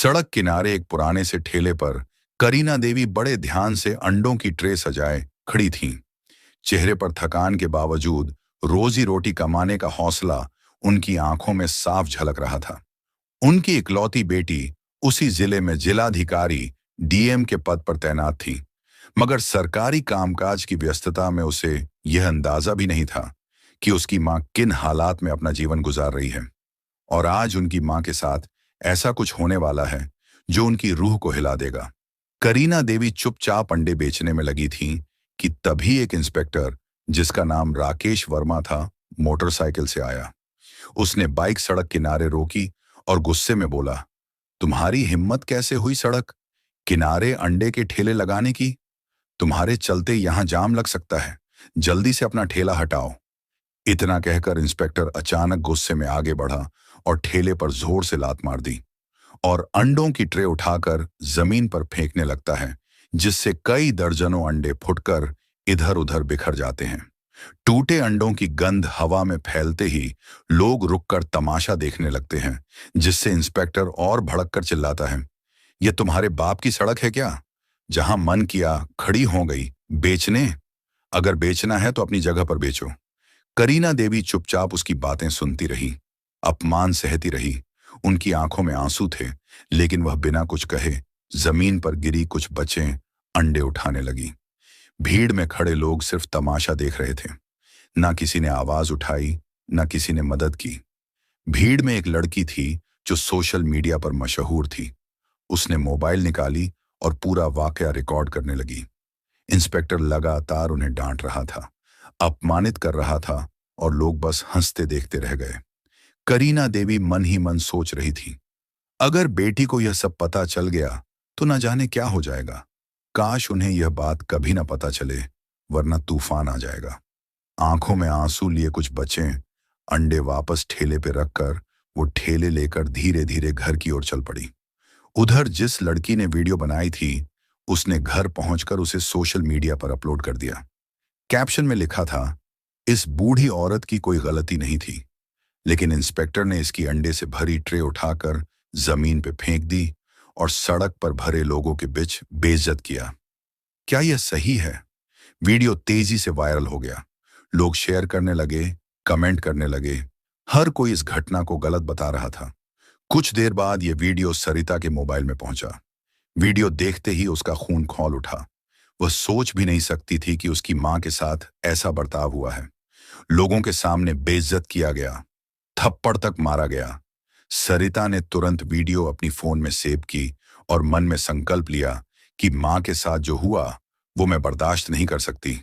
सड़क किनारे एक पुराने से ठेले पर करीना देवी बड़े ध्यान से अंडों की ट्रे सजाए खड़ी थीं। चेहरे पर थकान के बावजूद रोजी रोटी कमाने का हौसला उनकी आंखों में साफ झलक रहा था। उनकी इकलौती बेटी उसी जिले में जिलाधिकारी डीएम के पद पर तैनात थी, मगर सरकारी कामकाज की व्यस्तता में उसे यह अंदाजा भी नहीं था कि उसकी मां किन हालात में अपना जीवन गुजार रही है। और आज उनकी मां के साथ ऐसा कुछ होने वाला है जो उनकी रूह को हिला देगा। करीना देवी चुपचाप अंडे बेचने में लगी थीं कि तभी एक इंस्पेक्टर, जिसका नाम राकेश वर्मा था, मोटरसाइकिल से आया। उसने बाइक सड़क किनारे रोकी और गुस्से में बोला, तुम्हारी हिम्मत कैसे हुई सड़क किनारे अंडे के ठेले लगाने की? तुम्हारे चलते यहां जाम लग सकता है, जल्दी से अपना ठेला हटाओ। इतना कहकर इंस्पेक्टर अचानक गुस्से में आगे बढ़ा और ठेले पर जोर से लात मार दी और अंडों की ट्रे उठाकर जमीन पर फेंकने लगता है, जिससे कई दर्जनों अंडे फुटकर इधर उधर बिखर जाते हैं। टूटे अंडों की गंध हवा में फैलते ही लोग रुककर तमाशा देखने लगते हैं, जिससे इंस्पेक्टर और भड़क कर चिल्लाता है, यह तुम्हारे बाप की सड़क है क्या? जहां मन किया खड़ी हो गई बेचने। अगर बेचना है तो अपनी जगह पर बेचो। करीना देवी चुपचाप उसकी बातें सुनती रही, अपमान सहती रही। उनकी आंखों में आंसू थे, लेकिन वह बिना कुछ कहे जमीन पर गिरी कुछ बचे अंडे उठाने लगी। भीड़ में खड़े लोग सिर्फ तमाशा देख रहे थे। ना किसी ने आवाज उठाई, ना किसी ने मदद की। भीड़ में एक लड़की थी जो सोशल मीडिया पर मशहूर थी। उसने मोबाइल निकाली और पूरा वाकया रिकॉर्ड करने लगी। इंस्पेक्टर लगातार उन्हें डांट रहा था, अपमानित कर रहा था, और लोग बस हंसते देखते रह गए। करीना देवी मन ही मन सोच रही थी, अगर बेटी को यह सब पता चल गया तो न जाने क्या हो जाएगा। काश उन्हें यह बात कभी न पता चले, वरना तूफान आ जाएगा। आंखों में आंसू लिए कुछ बचे अंडे वापस ठेले पे रखकर वो ठेले लेकर धीरे धीरे घर की ओर चल पड़ी। उधर जिस लड़की ने वीडियो बनाई थी, उसने घर पहुंचकर उसे सोशल मीडिया पर अपलोड कर दिया। कैप्शन में लिखा था, इस बूढ़ी औरत की कोई गलती नहीं थी, लेकिन इंस्पेक्टर ने इसकी अंडे से भरी ट्रे उठाकर जमीन पे फेंक दी और सड़क पर भरे लोगों के बीच बेइज्जत किया। क्या यह सही है? वीडियो तेजी से वायरल हो गया। लोग शेयर करने लगे, कमेंट करने लगे। हर कोई इस घटना को गलत बता रहा था। कुछ देर बाद यह वीडियो सरिता के मोबाइल में पहुंचा। वीडियो देखते ही उसका खून खौल उठा। वह सोच भी नहीं सकती थी कि उसकी मां के साथ ऐसा बर्ताव हुआ है। लोगों के सामने बेइज्जत किया गया, थप्पड़ तक मारा गया। सरिता ने तुरंत वीडियो अपनी फोन में सेव की और मन में संकल्प लिया कि मां के साथ जो हुआ वो मैं बर्दाश्त नहीं कर सकती।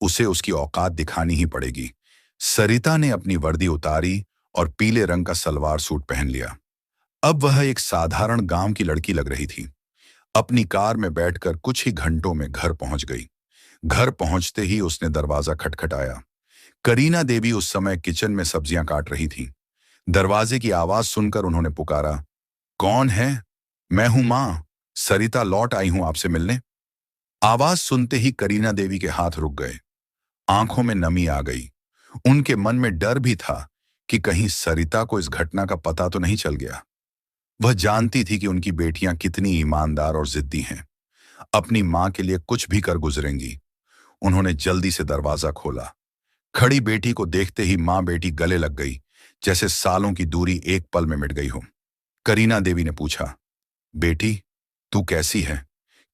उसे उसकी औकात दिखानी ही पड़ेगी। सरिता ने अपनी वर्दी उतारी और पीले रंग का सलवार सूट पहन लिया। अब वह एक साधारण गांव की लड़की लग रही थी। अपनी कार में बैठकर कुछ ही घंटों में घर पहुंच गई। घर पहुंचते ही उसने दरवाजा खटखटाया। करीना देवी उस समय किचन में सब्जियां काट रही थी। दरवाजे की आवाज सुनकर उन्होंने पुकारा, कौन है? मैं हूं मां, सरिता लौट आई हूं आपसे मिलने। आवाज सुनते ही करीना देवी के हाथ रुक गए, आंखों में नमी आ गई। उनके मन में डर भी था कि कहीं सरिता को इस घटना का पता तो नहीं चल गया। वह जानती थी कि उनकी बेटियां कितनी ईमानदार और जिद्दी हैं, अपनी मां के लिए कुछ भी कर गुजरेंगी। उन्होंने जल्दी से दरवाजा खोला। खड़ी बेटी को देखते ही मां बेटी गले लग गई, जैसे सालों की दूरी एक पल में मिट गई हो। करीना देवी ने पूछा, बेटी तू कैसी है?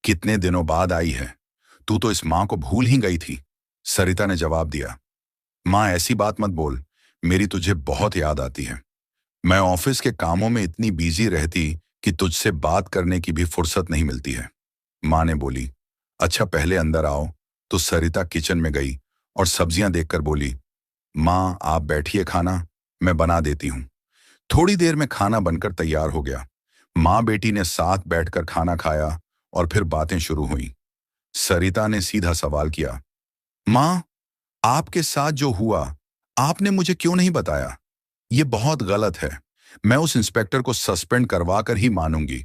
कितने दिनों बाद आई है? तू तो इस मां को भूल ही गई थी। सरिता ने जवाब दिया, मां ऐसी बात मत बोल, मेरी तुझे बहुत याद आती है। मैं ऑफिस के कामों में इतनी बिजी रहती कि तुझसे बात करने की भी फुर्सत नहीं मिलती है। मां ने बोली, अच्छा पहले अंदर आओ। तो सरिता किचन में गई और सब्जियां देखकर बोली, मां आप बैठिए, खाना मैं बना देती हूं। थोड़ी देर में खाना बनकर तैयार हो गया। मां बेटी ने साथ बैठकर खाना खाया और फिर बातें शुरू हुई। सरिता ने सीधा सवाल किया, मां आपके साथ जो हुआ आपने मुझे क्यों नहीं बताया? ये बहुत गलत है। मैं उस इंस्पेक्टर को सस्पेंड करवा कर ही मानूंगी।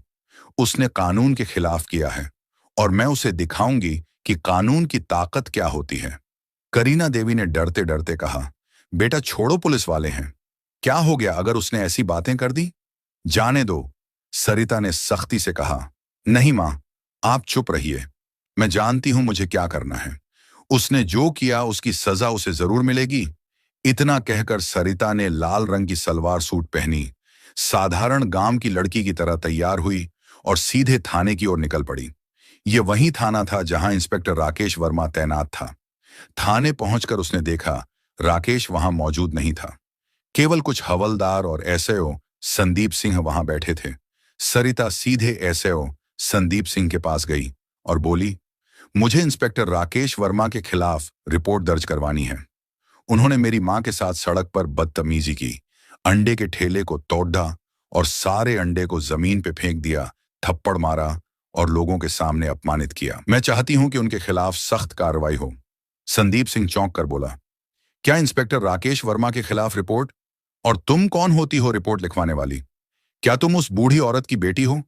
उसने कानून के खिलाफ किया है और मैं उसे दिखाऊंगी कि कानून की ताकत क्या होती है। करीना देवी ने डरते डरते कहा, बेटा छोड़ो, पुलिस वाले हैं। क्या हो गया अगर उसने ऐसी बातें कर दी? जाने दो। सरिता ने सख्ती से कहा, नहीं मां, आप चुप रहिए। मैं जानती हूं मुझे क्या करना है। उसने जो किया उसकी सजा उसे जरूर मिलेगी। इतना कहकर सरिता ने लाल रंग की सलवार सूट पहनी, साधारण गांव की लड़की की तरह तैयार हुई और सीधे थाने की ओर निकल पड़ी। ये वही थाना था जहां इंस्पेक्टर राकेश वर्मा तैनात था। थाने पहुंचकर उसने देखा, राकेश वहां मौजूद नहीं था। केवल कुछ हवलदार और एसएओ संदीप सिंह वहां बैठे थे। सरिता सीधे एसएओ संदीप सिंह के पास गई और बोली, मुझे इंस्पेक्टर राकेश वर्मा के खिलाफ रिपोर्ट दर्ज करवानी है। उन्होंने मेरी मां के साथ सड़क पर बदतमीजी की, अंडे के ठेले को तोड़ा और सारे अंडे को जमीन पे फेंक दिया, थप्पड़ मारा और लोगों के सामने अपमानित किया। मैं चाहती हूं कि उनके खिलाफ सख्त कार्रवाई हो। संदीप सिंह चौंक कर बोला, क्या इंस्पेक्टर राकेश वर्मा के खिलाफ रिपोर्ट? और तुम कौन होती हो रिपोर्ट लिखवाने वाली? क्या तुम उस बूढ़ी औरत की बेटी हो?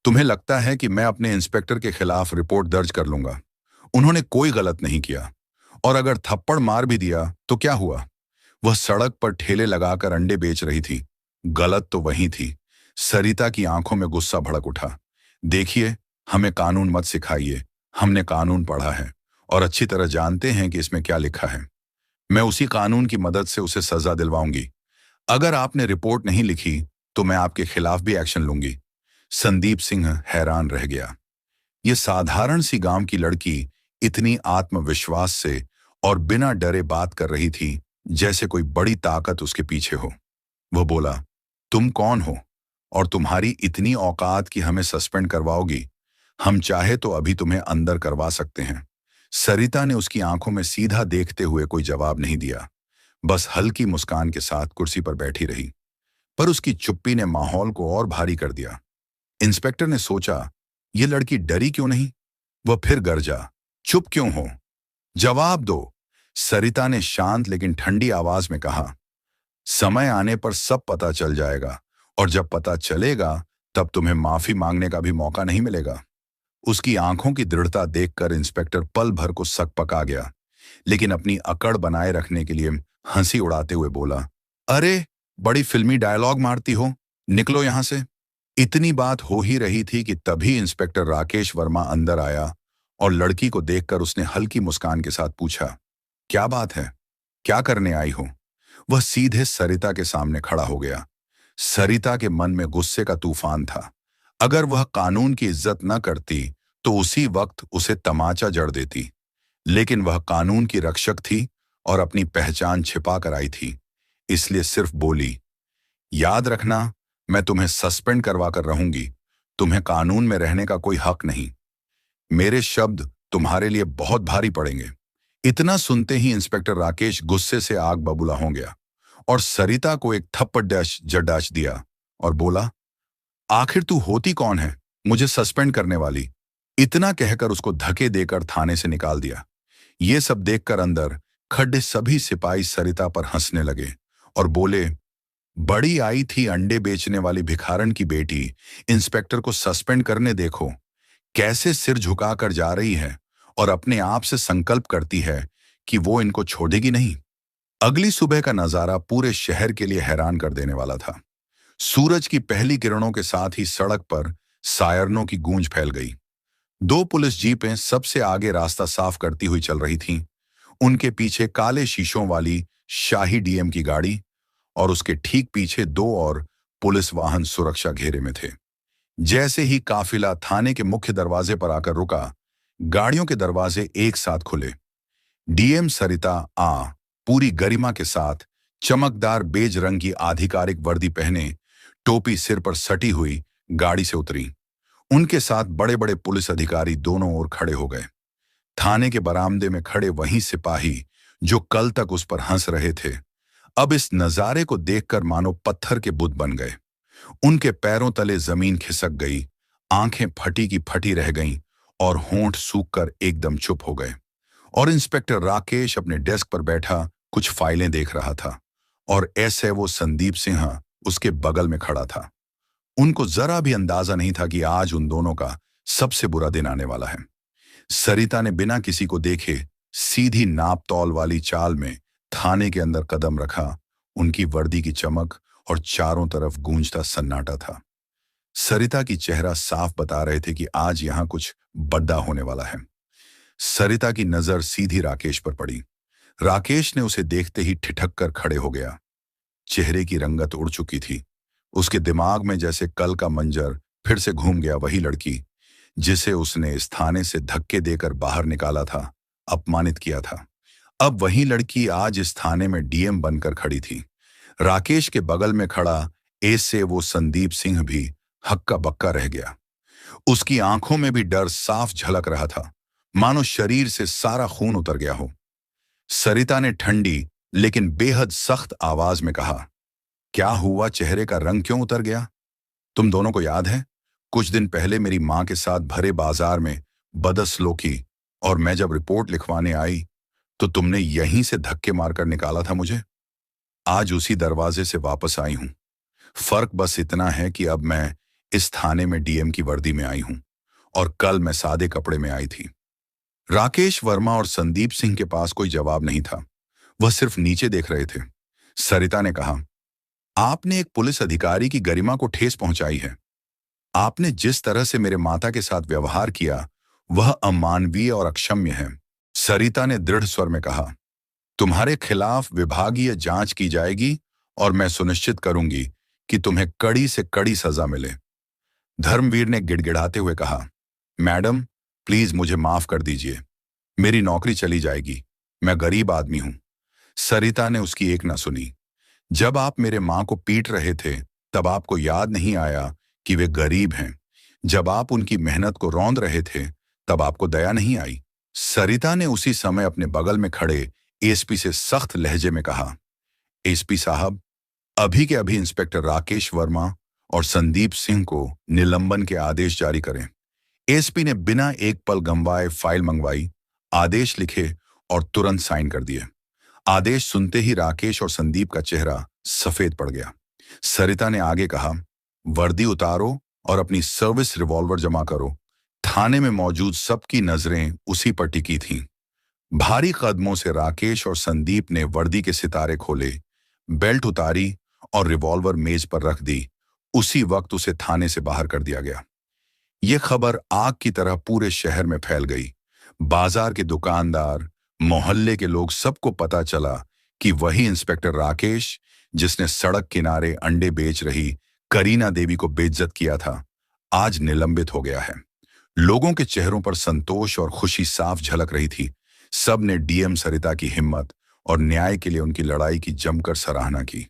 तुम्हें लगता है कि मैं अपने इंस्पेक्टर के खिलाफ रिपोर्ट दर्ज कर लूंगा? उन्होंने कोई गलत नहीं किया, और अगर थप्पड़ मार भी दिया तो क्या हुआ? वह सड़क पर ठेले लगाकर अंडे बेच रही थी। गलत तो वही थी। सरिता की आंखों में गुस्सा भड़क उठा। देखिए, हमें कानून मत सिखाइए। हमने कानून पढ़ा है और अच्छी तरह जानते हैं कि इसमें क्या लिखा है। मैं उसी कानून की मदद से उसे सजा दिलवाऊंगी। अगर आपने रिपोर्ट नहीं लिखी तो मैं आपके खिलाफ भी एक्शन लूंगी। संदीप सिंह हैरान रह गया। ये साधारण सी गांव की लड़की इतनी आत्मविश्वास से और बिना डरे बात कर रही थी जैसे कोई बड़ी ताकत उसके पीछे हो। वह बोला, तुम कौन हो और तुम्हारी इतनी औकात कि हमें सस्पेंड करवाओगी? हम चाहे तो अभी तुम्हें अंदर करवा सकते हैं। सरिता ने उसकी आंखों में सीधा देखते हुए कोई जवाब नहीं दिया, बस हल्की मुस्कान के साथ कुर्सी पर बैठी रही। पर उसकी चुप्पी ने माहौल को और भारी कर दिया। इंस्पेक्टर ने सोचा, ये लड़की डरी क्यों नहीं? वह फिर गरजा, चुप क्यों हो? जवाब दो। सरिता ने शांत लेकिन ठंडी आवाज में कहा, समय आने पर सब पता चल जाएगा, और जब पता चलेगा तब तुम्हें माफी मांगने का भी मौका नहीं मिलेगा। उसकी आंखों की दृढ़ता देखकर इंस्पेक्टर पल भर को सकपका गया, लेकिन अपनी अकड़ बनाए रखने के लिए हंसी उड़ाते हुए बोला, अरे, बड़ी फिल्मी डायलॉग मारती हो, निकलो यहां से। इतनी बात हो ही रही थी कि तभी इंस्पेक्टर राकेश वर्मा अंदर आया और लड़की को देखकर उसने हल्की मुस्कान के साथ पूछा, क्या बात है? क्या करने आई हो? वह सीधे सरिता के सामने खड़ा हो गया। सरिता के मन में गुस्से का तूफान था। अगर वह कानून की इज्जत न करती तो उसी वक्त उसे तमाचा जड़ देती, लेकिन वह कानून की रक्षक थी और अपनी पहचान छिपा कर आई थी, इसलिए सिर्फ बोली, याद रखना, मैं तुम्हें सस्पेंड करवा कर रहूंगी। तुम्हें कानून में रहने का कोई हक नहीं। मेरे शब्द तुम्हारे लिए बहुत भारी पड़ेंगे। इतना सुनते ही इंस्पेक्टर राकेश गुस्से से आग बबूला हो गया और सरिता को एक थप्पड़ डैश जड़ाश दिया और बोला, आखिर तू होती कौन है मुझे सस्पेंड करने वाली? इतना कहकर उसको धक्के देकर थाने से निकाल दिया। ये सब देखकर अंदर खड़े सभी सिपाही सरिता पर हंसने लगे और बोले, बड़ी आई थी अंडे बेचने वाली भिखारन की बेटी, इंस्पेक्टर को सस्पेंड करने देखो। कैसे सिर झुकाकर जा रही है और अपने आप से संकल्प करती है कि वो इनको छोड़ेगी नहीं। अगली सुबह का नजारा पूरे शहर के लिए हैरान कर देने वाला था। सूरज की पहली किरणों के साथ ही सड़क पर सायरनों की गूंज फैल गई। दो पुलिस जीपें सबसे आगे रास्ता साफ करती हुई चल रही थीं। उनके पीछे काले शीशों वाली शाही डीएम की गाड़ी और उसके ठीक पीछे दो और पुलिस वाहन सुरक्षा घेरे में थे। जैसे ही काफिला थाने के मुख्य दरवाजे पर आकर रुका, गाड़ियों के दरवाजे एक साथ खुले। डीएम सरिता पूरी गरिमा के साथ चमकदार बेज रंग की आधिकारिक वर्दी पहने, टोपी सिर पर सटी हुई, गाड़ी से उतरी। उनके साथ बड़े बड़े पुलिस अधिकारी दोनों ओर खड़े हो गए। थाने के बरामदे में खड़े वही सिपाही जो कल तक उस पर हंस रहे थे, अब इस नजारे को देखकर मानो पत्थर के बुत बन गए। उनके पैरों तले जमीन खिसक गई, आंखें फटी की फटी रह गईं और होंठ सूखकर एकदम चुप हो गए। और इंस्पेक्टर राकेश अपने डेस्क पर बैठा कुछ फाइलें देख रहा था और ऐसे वो संदीप सिंह उसके बगल में खड़ा था। उनको जरा भी अंदाजा नहीं था कि आज उन दोनों का सबसे बुरा दिन आने वाला है। सरिता ने बिना किसी को देखे सीधी नाप तौल वाली चाल में थाने के अंदर कदम रखा। उनकी वर्दी की चमक और चारों तरफ गूंजता सन्नाटा था। सरिता की चेहरा साफ बता रहे थे कि आज यहां कुछ बड़ा होने वाला है। सरिता की नजर सीधी राकेश पर पड़ी। राकेश ने उसे देखते ही ठिठक कर खड़े हो गया। चेहरे की रंगत उड़ चुकी थी। उसके दिमाग में जैसे कल का मंजर फिर से घूम गया। वही लड़की जिसे उसने इस थाने से धक्के देकर बाहर निकाला था, अपमानित किया था, अब वही लड़की आज इस थाने में डीएम बनकर खड़ी थी। राकेश के बगल में खड़ा एस से वो संदीप सिंह भी हक्का बक्का रह गया। उसकी आंखों में भी डर साफ झलक रहा था, मानो शरीर से सारा खून उतर गया हो। सरिता ने ठंडी लेकिन बेहद सख्त आवाज में कहा, क्या हुआ? चेहरे का रंग क्यों उतर गया? तुम दोनों को याद है कुछ दिन पहले मेरी मां के साथ भरे बाजार में बदसलूकी, और मैं जब रिपोर्ट लिखवाने आई तो तुमने यहीं से धक्के मारकर निकाला था मुझे। आज उसी दरवाजे से वापस आई हूं। फर्क बस इतना है कि अब मैं इस थाने में डीएम की वर्दी में आई हूं और कल मैं सादे कपड़े में आई थी। राकेश वर्मा और संदीप सिंह के पास कोई जवाब नहीं था। वह सिर्फ नीचे देख रहे थे। सरिता ने कहा, आपने एक पुलिस अधिकारी की गरिमा को ठेस पहुंचाई है। आपने जिस तरह से मेरे माता के साथ व्यवहार किया वह अमानवीय और अक्षम्य है। सरिता ने दृढ़ स्वर में कहा, तुम्हारे खिलाफ विभागीय जांच की जाएगी और मैं सुनिश्चित करूंगी कि तुम्हें कड़ी से कड़ी सजा मिले। धर्मवीर ने गिड़गिड़ाते हुए कहा, मैडम प्लीज मुझे माफ कर दीजिए, मेरी नौकरी चली जाएगी, मैं गरीब आदमी हूं। सरिता ने उसकी एक ना सुनी। जब आप मेरे मां को पीट रहे थे तब आपको याद नहीं आया कि वे गरीब हैं। जब आप उनकी मेहनत को रौंद रहे थे तब आपको दया नहीं आई। सरिता ने उसी समय अपने बगल में खड़े एसपी से सख्त लहजे में कहा, एसपी साहब, अभी के अभी इंस्पेक्टर राकेश वर्मा और संदीप सिंह को निलंबन के आदेश जारी करें। एसपी ने बिना एक पल गंवाए फाइल मंगवाई, आदेश लिखे और तुरंत साइन कर दिए। आदेश सुनते ही राकेश और संदीप का चेहरा सफेद पड़ गया। सरिता ने आगे कहा, वर्दी उतारो और अपनी सर्विस रिवॉल्वर जमा करो। थाने में मौजूद सबकी नजरें उसी पर टिकी थीं। भारी कदमों से राकेश और संदीप ने वर्दी के सितारे खोले, बेल्ट उतारी और रिवॉल्वर मेज पर रख दी। उसी वक्त उसे थाने से बाहर कर दिया गया। यह खबर आग की तरह पूरे शहर में फैल गई। बाजार के दुकानदार, मोहल्ले के लोग, सबको पता चला कि वही इंस्पेक्टर राकेश जिसने सड़क किनारे अंडे बेच रही करीना देवी को बेइज्जत किया था, आज निलंबित हो गया है। लोगों के चेहरों पर संतोष और खुशी साफ झलक रही थी। सब ने डीएम सरिता की हिम्मत और न्याय के लिए उनकी लड़ाई की जमकर सराहना की।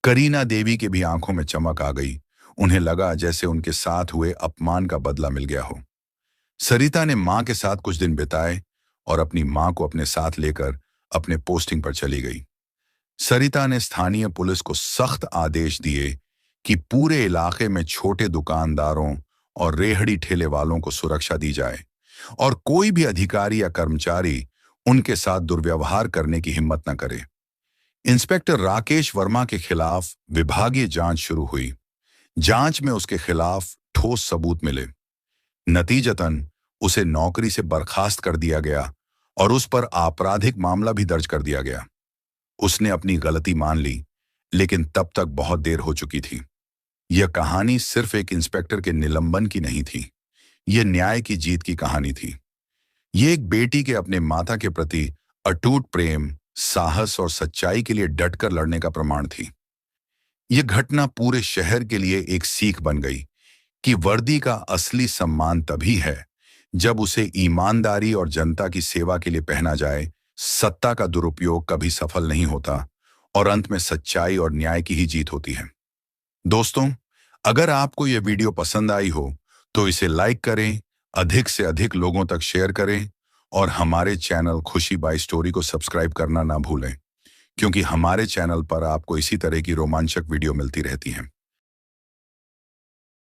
करीना देवी के भी आंखों में चमक आ गई। उन्हें लगा जैसे उनके साथ हुए अपमान का बदला मिल गया हो। सरिता ने मां के साथ कुछ दिन बिताए और अपनी मां को अपने साथ लेकर अपने पोस्टिंग पर चली गई। सरिता ने स्थानीय पुलिस को सख्त आदेश दिए कि पूरे इलाके में छोटे दुकानदारों और रेहड़ी ठेले वालों को सुरक्षा दी जाए और कोई भी अधिकारी या कर्मचारी उनके साथ दुर्व्यवहार करने की हिम्मत न करे। इंस्पेक्टर राकेश वर्मा के खिलाफ विभागीय जांच शुरू हुई। जांच में उसके खिलाफ ठोस सबूत मिले। नतीजतन उसे नौकरी से बर्खास्त कर दिया गया और उस पर आपराधिक मामला भी दर्ज कर दिया गया। उसने अपनी गलती मान ली, लेकिन तब तक बहुत देर हो चुकी थी। यह कहानी सिर्फ एक इंस्पेक्टर के निलंबन की नहीं थी, यह न्याय की जीत की कहानी थी। यह एक बेटी के अपने माता के प्रति अटूट प्रेम, साहस और सच्चाई के लिए डटकर लड़ने का प्रमाण थी। यह घटना पूरे शहर के लिए एक सीख बन गई कि वर्दी का असली सम्मान तभी है जब उसे ईमानदारी और जनता की सेवा के लिए पहना जाए। सत्ता का दुरुपयोग कभी सफल नहीं होता और अंत में सच्चाई और न्याय की ही जीत होती है। दोस्तों, अगर आपको यह वीडियो पसंद आई हो तो इसे लाइक करें, अधिक से अधिक लोगों तक शेयर करें और हमारे चैनल खुशी बाई स्टोरी को सब्सक्राइब करना ना भूलें, क्योंकि हमारे चैनल पर आपको इसी तरह की रोमांचक वीडियो मिलती रहती हैं।